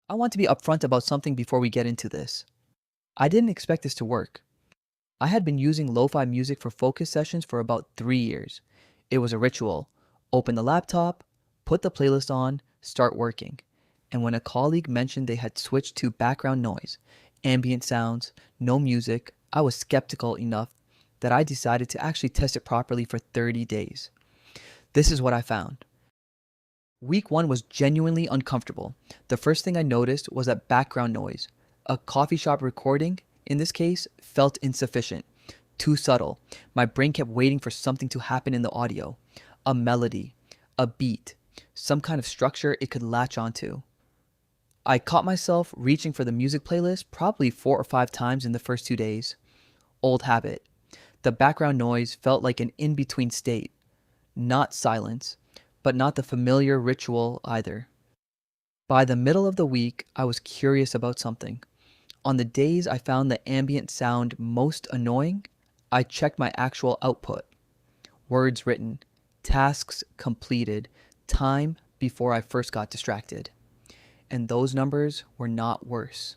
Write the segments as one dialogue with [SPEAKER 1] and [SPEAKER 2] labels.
[SPEAKER 1] I want to be upfront about something before we get into this. I didn't expect this to work. I had been using lo-fi music for focus sessions for about 3 years. It was a ritual. Open the laptop, put the playlist on, start working. And when a colleague mentioned they had switched to background noise, ambient sounds, no music, I was skeptical enough that I decided to actually test it properly for 30 days. This is what I found. Week 1 was genuinely uncomfortable. The first thing I noticed was that background noise, a coffee shop recording, in this case, felt insufficient, too subtle. My brain kept waiting for something to happen in the audio, a melody, a beat, some kind of structure it could latch onto. I caught myself reaching for the music playlist probably 4 or 5 times in the first 2 days. Old habit. The background noise felt like an in-between state, not silence, but not the familiar ritual either. By the middle of the week, I was curious about something. On the days I found the ambient sound most annoying, I checked my actual output. Words written, tasks completed, time before I first got distracted. And those numbers were not worse.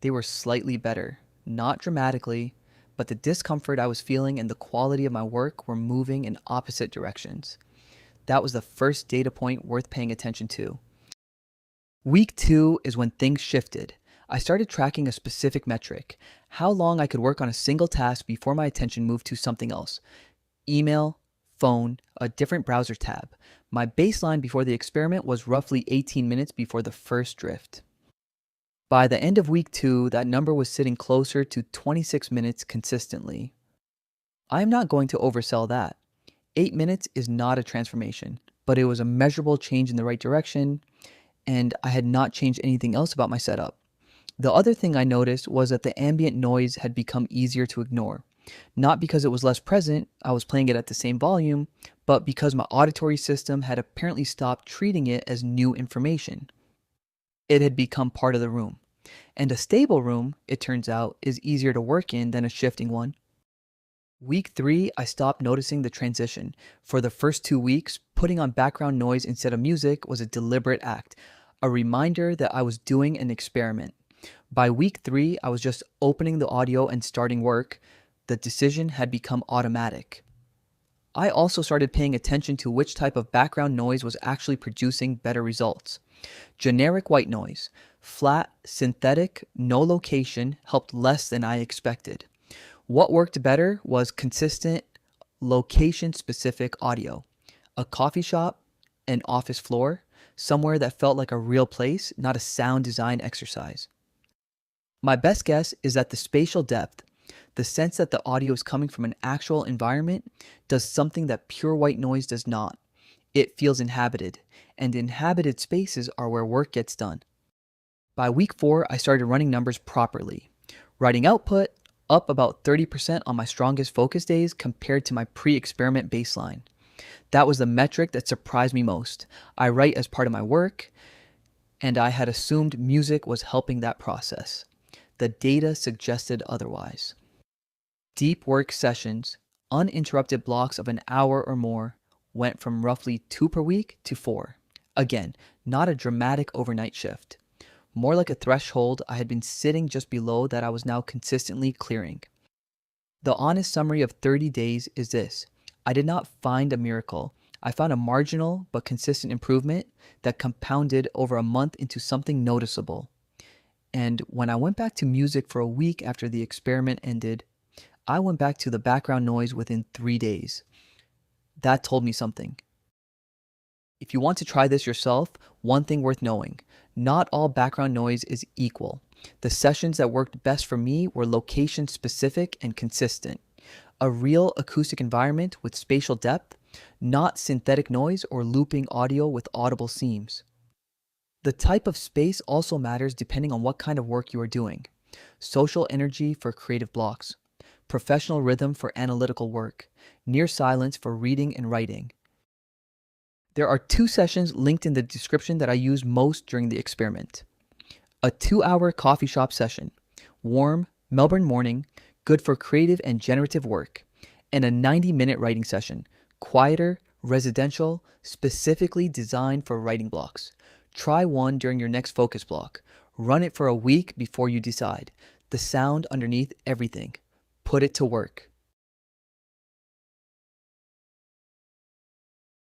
[SPEAKER 1] They were slightly better, not dramatically, but the discomfort I was feeling and the quality of my work were moving in opposite directions. That was the first data point worth paying attention to. Week 2 is when things shifted. I started tracking a specific metric, how long I could work on a single task before my attention moved to something else. Email, phone, a different browser tab. My baseline before the experiment was roughly 18 minutes before the first drift. By the end of week 2, that number was sitting closer to 26 minutes consistently. I am not going to oversell that. 8 minutes is not a transformation, but it was a measurable change in the right direction, and I had not changed anything else about my setup. The other thing I noticed was that the ambient noise had become easier to ignore. Not because it was less present, I was playing it at the same volume, but because my auditory system had apparently stopped treating it as new information. It had become part of the room. And a stable room, it turns out, is easier to work in than a shifting one. Week 3, I stopped noticing the transition. For the first 2 weeks, putting on background noise instead of music was a deliberate act, a reminder that I was doing an experiment. By week 3, I was just opening the audio and starting work. The decision had become automatic. I also started paying attention to which type of background noise was actually producing better results. Generic white noise, flat, synthetic, no location, helped less than I expected. What worked better was consistent, location-specific audio. A coffee shop, an office floor, somewhere that felt like a real place, not a sound design exercise. My best guess is that the spatial depth, the sense that the audio is coming from an actual environment, does something that pure white noise does not. It feels inhabited, and inhabited spaces are where work gets done. By week 4, I started running numbers properly. Writing output, up about 30% on my strongest focus days compared to my pre-experiment baseline. That was the metric that surprised me most. I write as part of my work, and I had assumed music was helping that process. The data suggested otherwise. Deep work sessions, uninterrupted blocks of an hour or more, went from roughly 2 per week to 4. Again, not a dramatic overnight shift. More like a threshold I had been sitting just below that I was now consistently clearing. The honest summary of 30 days is this. I did not find a miracle. I found a marginal but consistent improvement that compounded over a month into something noticeable. And when I went back to music for a week after the experiment ended, I went back to the background noise within 3 days. That told me something. If you want to try this yourself, one thing worth knowing, not all background noise is equal. The sessions that worked best for me were location specific and consistent. A real acoustic environment with spatial depth, not synthetic noise or looping audio with audible seams. The type of space also matters depending on what kind of work you are doing. Social energy for creative blocks, professional rhythm for analytical work, near silence for reading and writing. There are 2 sessions linked in the description that I used most during the experiment. A 2-hour coffee shop session, warm, Melbourne morning, good for creative and generative work, and a 90-minute writing session, quieter, residential, specifically designed for writing blocks. Try one during your next focus block. Run it for a week before you decide. The sound underneath everything. Put it to work.